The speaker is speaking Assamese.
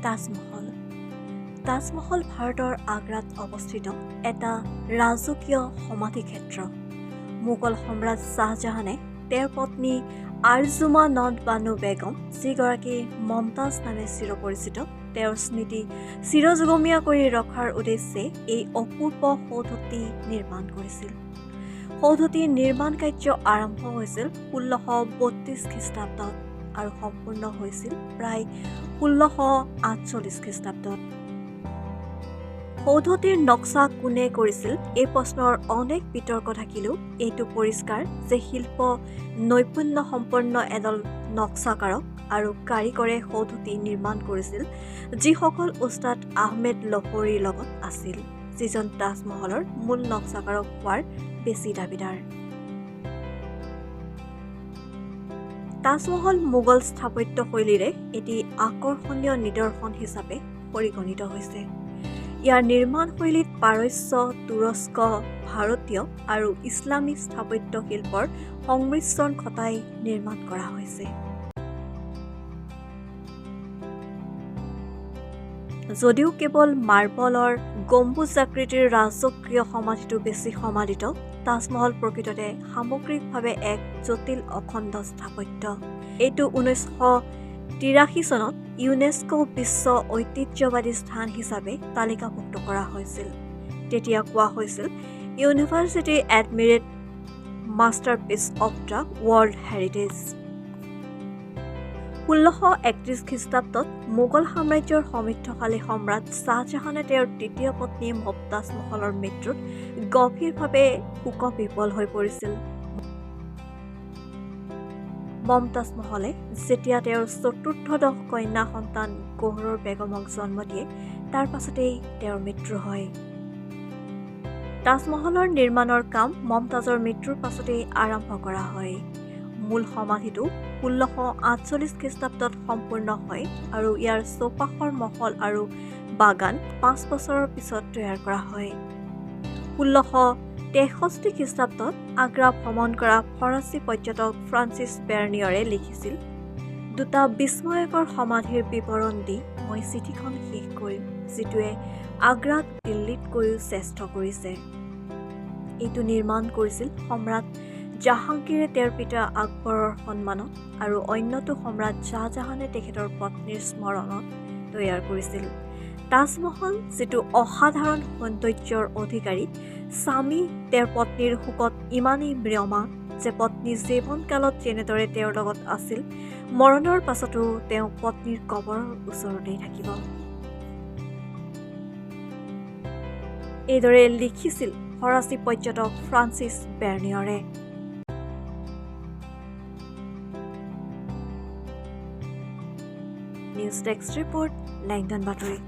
তাজমহল। তাজমহল ভাৰতৰ আগ্ৰাত অৱস্থিত এটা ৰাজকীয় সমাধিক্ষেত্ৰ। মোগল সম্ৰাট শ্বাহজাহানে তেওঁৰ পত্নী আৰ্জুমানদ বানু বেগম, যিগৰাকী মমতাজ নামে চিৰপৰিচিত, তেওঁৰ স্মৃতি চিৰযুগমীয়া কৰি ৰখাৰ উদ্দেশ্যে এই অপূৰ্ব সৌধটি নিৰ্মাণ কৰিছিল। সৌধটিৰ নিৰ্মাণ কাৰ্য আৰম্ভ হৈছিল 1632 খ্ৰীষ্টাব্দত আৰু সম্পূৰ্ণ হৈছিল প্ৰায় 1648 খ্ৰীষ্টাব্দত। সৌধটিৰ নক্সা কোনে কৰিছিল এই প্ৰশ্নৰ অনেক বিতৰ্ক থাকিলেও এইটো পৰিষ্কাৰ যে শিল্প নৈপুণ্য সম্পন্ন এদল নক্সাকাৰক আৰু কাৰিকৰে সৌধটি নিৰ্মাণ কৰিছিল, যিসকল উস্তাদ আহমেদ লহৰীৰ লগত আছিল, যিজন তাজমহলৰ মূল নক্সাকাৰক হোৱাৰ বেছি দাবীদাৰ। তাজমহল মোগল স্থাপত্যশৈলীৰে এটি আকৰ্ষণীয় নিদৰ্শন হিচাপে পৰিগণিত হৈছে। ইয়াৰ নিৰ্মাণশৈলীত পাৰস্য, তুৰস্ক, ভাৰতীয় আৰু ইছলামী স্থাপত্য শিল্পৰ সংমিশ্ৰণ ঘটাই নিৰ্মাণ কৰা হৈছে। যদিও কেৱল মাৰ্বলৰ গম্বুজাকৃতিৰ ৰাজকীয় সমাধিটো বেছি সমাদিত, তাজমহল প্ৰকৃততে সামগ্ৰিকভাৱে এক জটিল অখণ্ড স্থাপত্য। এইটো 1983 চনত ইউনেস্কো বিশ্ব ঐতিহ্যবাদী স্থান হিচাপে তালিকাভুক্ত কৰা হৈছিল। তেতিয়া কোৱা হৈছিল universally admired masterpiece of the world heritage. 1631 খ্ৰীষ্টাব্দত মোগল সাম্ৰাজ্যৰ সমৃদ্ধশালী সম্ৰাট শ্বাহজাহানে তেওঁৰ তৃতীয় পত্নী মমতাজ মহলৰ মৃত্যুত গভীৰভাৱে শোকবিহ্বল হৈ পৰিছিল। মমতাজ মহলে যেতিয়া তেওঁৰ চতুৰ্থদশ কন্যা সন্তান গৌহৰ বেগমক জন্ম দিয়ে, তাৰ পাছতেই তেওঁৰ মৃত্যু হয়। তাজমহলৰ নিৰ্মাণৰ কাম মমতাজৰ মৃত্যুৰ পাছতেই আৰম্ভ কৰা হয়। মূল সমাধিটো 1648 খ্ৰীষ্টাব্দত সম্পূৰ্ণ হয় আৰু ইয়াৰ চৌপাশৰ মহল আৰু বাগান 5 বছৰৰ পিছত তৈয়াৰ কৰা হয়। 1663 খ্ৰীষ্টাব্দত আগ্ৰা ভ্ৰমণ কৰা ফৰাচী পৰ্যটক ফ্ৰান্সিছ বেৰ্নিয়ৰে লিখিছিল, দুটা বিস্ময়কৰ সমাধিৰ বিৱৰণ দি মই চিঠিখন শেষ কৰিম, যিটোৱে আগ্ৰাক দিল্লীতকৈও শ্ৰেষ্ঠ কৰিছে। এইটো নিৰ্মাণ কৰিছিল সম্ৰাট জাহাংগীৰে তেওঁৰ পিতা আকবৰৰ সন্মানত আৰু অন্যটো সম্ৰাট শ্বাহজাহানে তেখেতৰ পত্নীৰ স্মৰণত তৈয়াৰ কৰিছিল। তাজমহল, যিটো অসাধাৰণ সৌন্দৰ্যৰ অধিকাৰী, স্বামী তেওঁৰ পত্নীৰ শোকত ইমানেই ম্ৰিয়মাণ যে পত্নী জীৱনকালত যেনেদৰে তেওঁৰ লগত আছিল, মৰণৰ পাছতো তেওঁ পত্নীৰ কবৰৰ ওচৰতেই থাকিব। এইদৰে লিখিছিল ফৰাচী পৰ্যটক ফ্ৰান্সিছ বেৰ্নিয়ৰে। নিউজ ডেস্ক ৰিপৰ্ট, লেংডন বাতৰি।